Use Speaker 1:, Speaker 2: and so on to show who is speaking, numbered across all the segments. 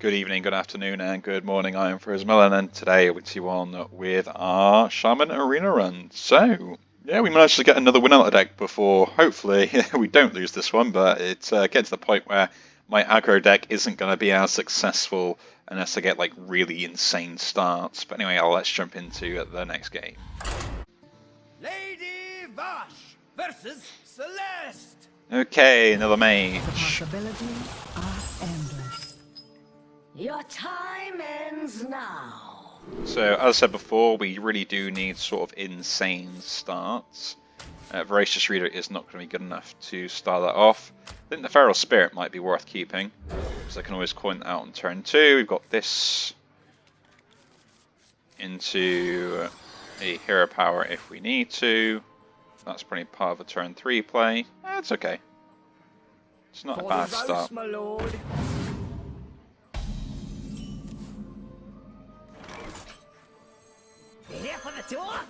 Speaker 1: Good evening, good afternoon, and good morning. I am Frismelon, and today we're to on with our Shaman Arena run. So, yeah, we managed to get another win out of the deck before, hopefully, we don't lose this one, but it's getting to the point where my aggro deck isn't going to be as successful unless I get, like, really insane starts. But anyway, let's jump into the next game.
Speaker 2: Lady Vash versus Celeste.
Speaker 1: Okay, another mage.
Speaker 3: The possibilities are endless.
Speaker 4: Your time ends now.
Speaker 1: So, as I said before, we really do need sort of insane starts. Voracious Reader is not going to be good enough to start that off. I think the Feral Spirit might be worth keeping, because I can always coin that out on turn 2. We've got this into a Hero Power if we need to. That's probably part of a turn 3 play. It's okay. It's not a bad start.
Speaker 2: My lord. Here for the tour.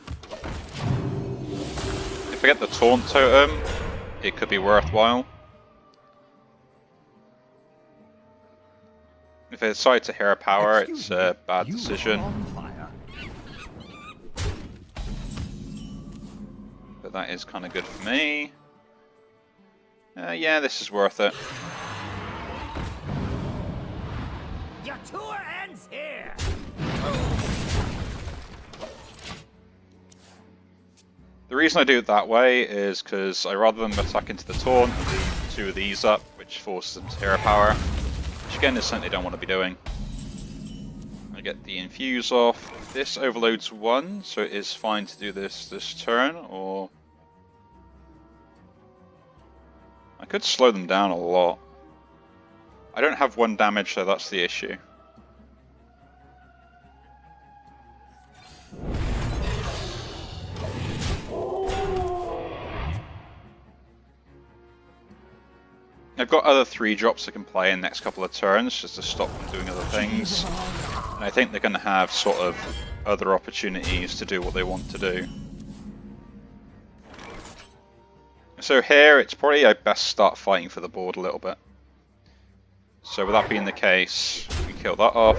Speaker 1: If I get the Taunt Totem, it could be worthwhile. If I decide to Hero Power, it's a bad decision. But that is kind of good for me. Yeah, this is worth it.
Speaker 2: Your tour ends here.
Speaker 1: The reason I do it that way is because I rather than attack into the Taunt, leave 2 of these up, which forces them to Hero Power. Which again is something they don't want to be doing. I get the Infuse off. This overloads 1, so it is fine to do this turn, or I could slow them down a lot. I don't have 1 damage, so that's the issue. I've got other 3-drops I can play in the next couple of turns just to stop them doing other things. And I think they're going to have sort of other opportunities to do what they want to do. So here, it's probably I best start fighting for the board a little bit. So with that being the case, we kill that off.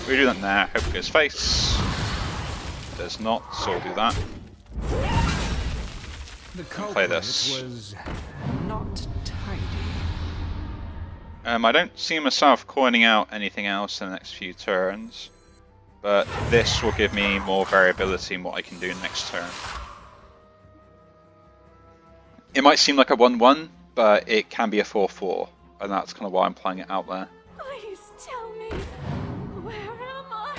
Speaker 1: We do that now, hope it goes face. It does not, so we'll do that. Play this.
Speaker 3: Was not tidy.
Speaker 1: I don't see myself coining out anything else in the next few turns, but this will give me more variability in what I can do next turn. It might seem like a 1-1, but it can be a 4-4, and that's kind of why I'm playing it out there.
Speaker 4: Please tell me, where am I?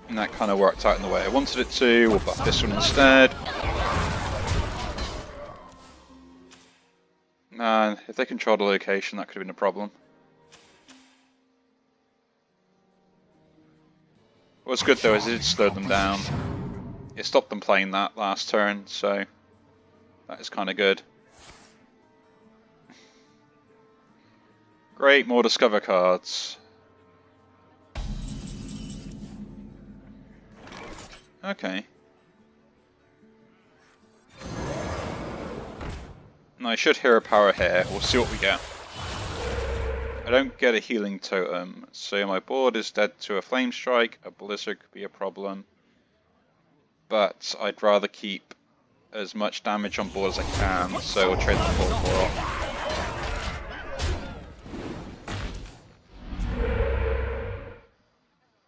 Speaker 1: And that kind of worked out in the way I wanted it to. We'll buff this one instead. Man, if they controlled a location, that could have been a problem. What's good though is it slowed them down. It stopped them playing that last turn, so that is kind of good. Great, more Discover cards. Okay. And I should Hero Power here. We'll see what we get. I don't get a Healing Totem, so my board is dead to a Flame Strike. A Blizzard could be a problem. But I'd rather keep as much damage on board as I can, so we'll trade the 4-4 off.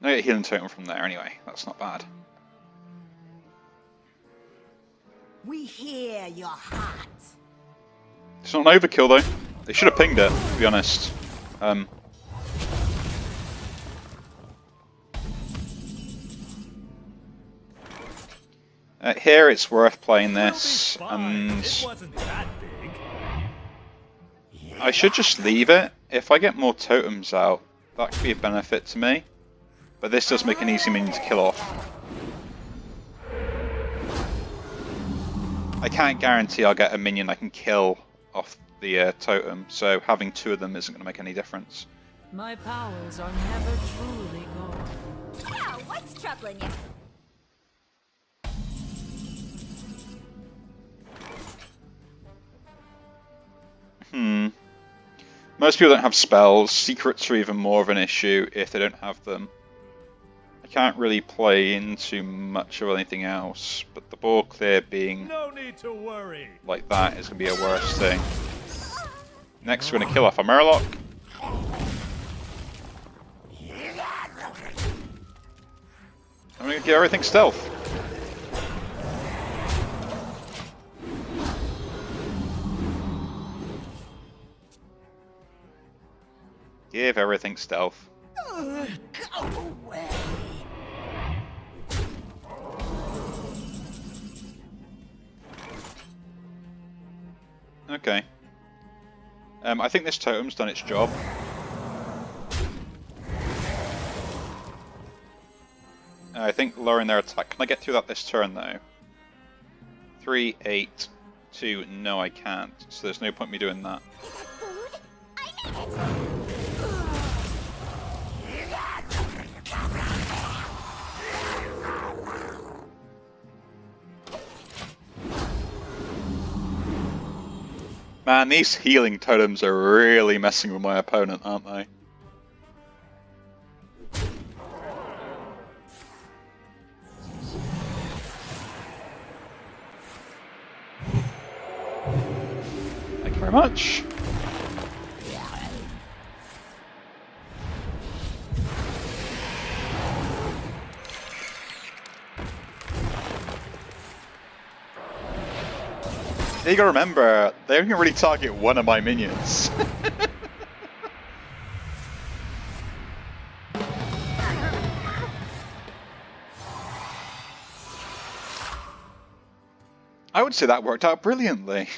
Speaker 1: I get a Healing Totem from there anyway. That's not bad.
Speaker 2: We hear your heart.
Speaker 1: It's not an overkill though. They should have pinged it, to be honest. Here it's worth playing this, and I should just leave it. If I get more totems out, that could be a benefit to me. But this does make an easy minion to kill off. I can't guarantee I'll get a minion I can kill off the totem, so having 2 of them isn't going to make any difference.
Speaker 3: My powers are never truly gone.
Speaker 4: Yeah, what's troubling you?
Speaker 1: Most people don't have spells. Secrets are even more of an issue if they don't have them. I can't really play into much of anything else, but the board clear being
Speaker 2: No need to worry.
Speaker 1: like that is going to be a worse thing. Next, we're going to kill off a Murloc. I'm going to get everything stealth. Give everything stealth.
Speaker 2: Go away.
Speaker 1: Okay. I think this totem's done its job. I think lowering their attack. Can I get through that this turn though? 3, 8, 2. No, I can't. So there's no point me doing that.
Speaker 4: Food? I need it!
Speaker 1: Man, these healing totems are really messing with my opponent, aren't they? Thank you very much. You gotta remember, they only really target one of my minions. I would say that worked out brilliantly.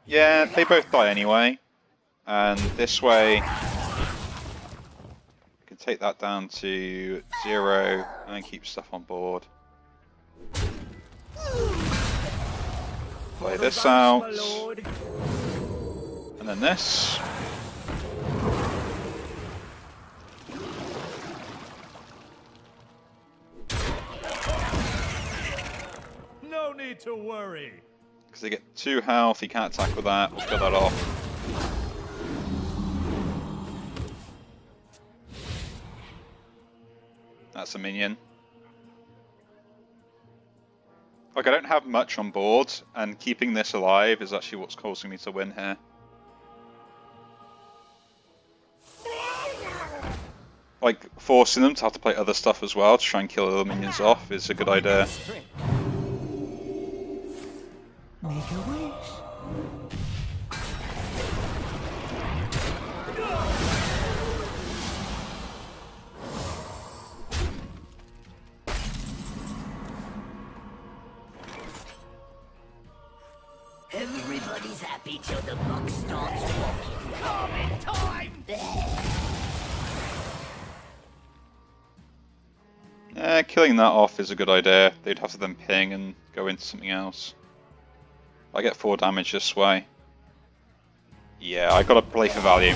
Speaker 1: Yeah, they both die anyway. And this way, I can take that down to 0 and keep stuff on board. Play this out. And then this.
Speaker 2: No need to worry.
Speaker 1: Because they get 2 health, he can't attack with that. We'll kill that off. That's a minion. Like, I don't have much on board, and keeping this alive is actually what's causing me to win here. Like, forcing them to have to play other stuff as well to try and kill other minions off is a good idea.
Speaker 3: Make a wish.
Speaker 2: Everybody's happy till the buck starts walking. Come in time!
Speaker 1: Killing that off is a good idea. They'd have to then ping and go into something else. I get 4 damage this way. Yeah, I gotta play for value.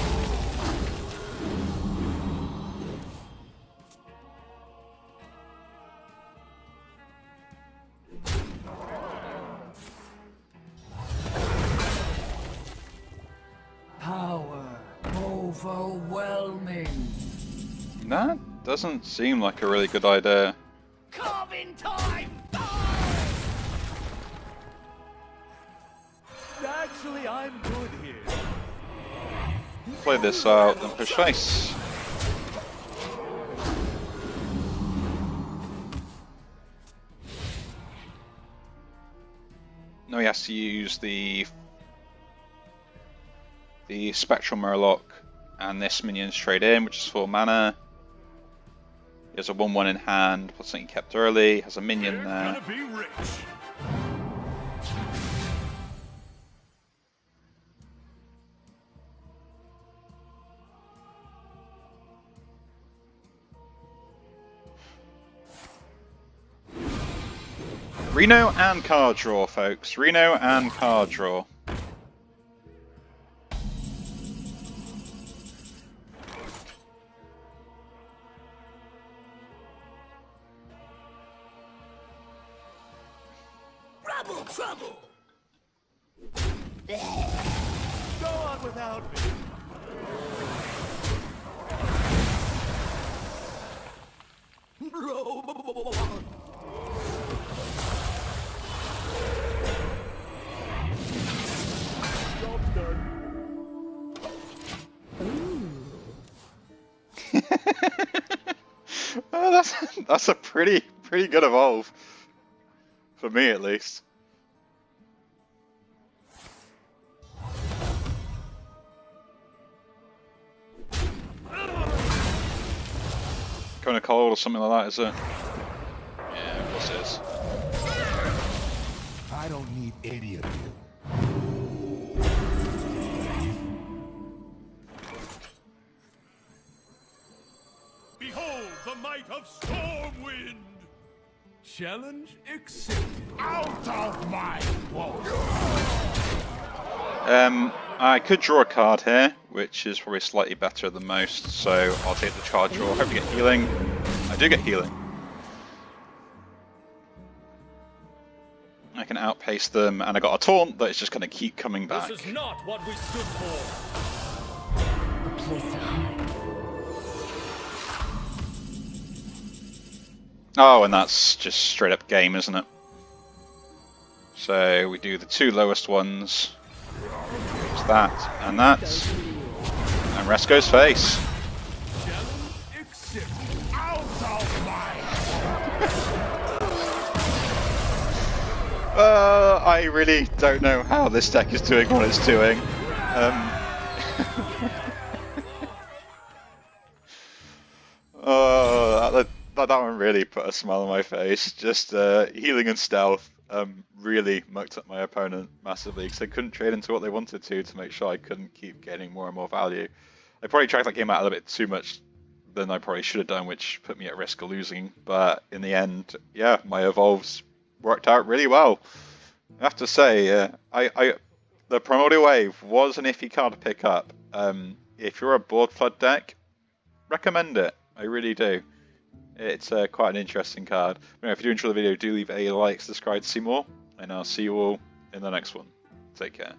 Speaker 3: Power overwhelming.
Speaker 1: That doesn't seem like a really good idea.
Speaker 2: Come in time! Actually, I'm good here.
Speaker 1: Play this out, then push face. No, he has to use the Spectral Murloc and this minion straight in, which is 4 mana. He has a 1/1 in hand, plus something kept early, has a minion there.
Speaker 2: Gonna be rich.
Speaker 1: Reno and card draw, folks. Reno and card draw.
Speaker 2: Trouble!
Speaker 5: Go on without me. Job's done.
Speaker 1: Oh, that's a pretty good evolve. For me at least. Kind of cold or something like that, is it? Yeah, of course it is.
Speaker 5: I don't need any of you. Behold the might of Stormwind! Challenge accepted. Out of my walls!
Speaker 1: I could draw a card here, which is probably slightly better than most, so I'll take the charge draw. Hope to get healing. I do get healing. I can outpace them, and I got a taunt that is just going to keep coming back.
Speaker 5: This is not what we stood for!
Speaker 2: A place to hide.
Speaker 1: Oh, and that's just straight up game, isn't it? So we do the two lowest ones. It's that, and rest goes face.
Speaker 5: Challenge accepted. Out of my
Speaker 1: I really don't know how this deck is doing what it's doing. That one really put a smile on my face. Just healing and stealth really mucked up my opponent massively because they couldn't trade into what they wanted to make sure I couldn't keep getting more and more value. I probably dragged that game out a little bit too much than I probably should have done, which put me at risk of losing. But in the end, yeah, my evolves worked out really well. I have to say, the Primordial Wave was an iffy card to pick up. If you're a board flood deck, recommend it. I really do. It's quite an interesting card. Anyway, if you do enjoy the video, do leave a like, subscribe to see more, and I'll see you all in the next one. Take care.